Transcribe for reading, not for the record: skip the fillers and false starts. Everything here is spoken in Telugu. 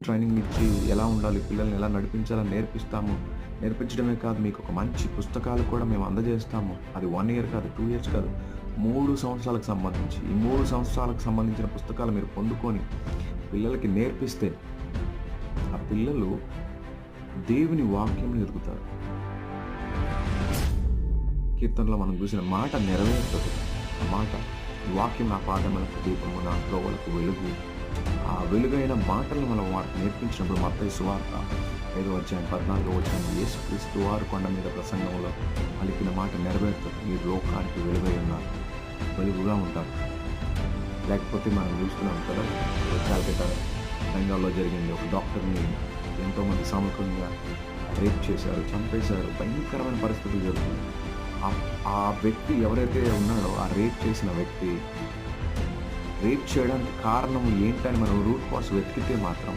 ట్రైనింగ్ ఇచ్చి ఎలా ఉండాలి, పిల్లల్ని ఎలా నడిపించాలని నేర్పిస్తాము. నేర్పించడమే కాదు, మీకు ఒక మంచి పుస్తకాలు కూడా మేము అందజేస్తాము. అది 1 ఇయర్ కాదు, 2 ఇయర్స్ కాదు, 3 సంవత్సరాలకు సంబంధించి. ఈ 3 సంవత్సరాలకు సంబంధించిన పుస్తకాలు మీరు పొందుకొని పిల్లలకి నేర్పిస్తే, ఆ పిల్లలు దేవుని వాక్యంని ఎరుగుతారు. కీర్తనలో మనం చూసిన మాట నెరవేరుతది. ఆ మాట, "ఈ వాక్యం నా పాదములకు దీపము, నా త్రోవలకు వెలుగు." ఆ వెలుగైన మాటలను మనం వారికి నేర్పించినప్పుడు మత్తయి సువార్త 5వ అధ్యాయం 14వ వచనం, యేసుక్రీస్తు వారు కొండ మీద ప్రసంగంలో పలికిన మాట నెరవేరుతది. "మీరు లోకానికి వెలుగై ఉన్నారు, వెలుగుగా ఉంటారు." లేకపోతే మనం చూస్తున్నాం కదా, చాలకట బెంగాల్లో జరిగింది. ఒక డాక్టర్‌ని ఎంతోమంది సామూహికంగా రేప్ చేశారు, చంపేశారు. భయంకరమైన పరిస్థితులు జరుగుతుంది. ఆ ఆ వ్యక్తి ఎవరైతే ఉన్నాడో, ఆ రేప్ చేసిన వ్యక్తి, రేప్ చేయడానికి కారణం ఏంటని మనం రూట్ కాజ్ వెతికితే మాత్రం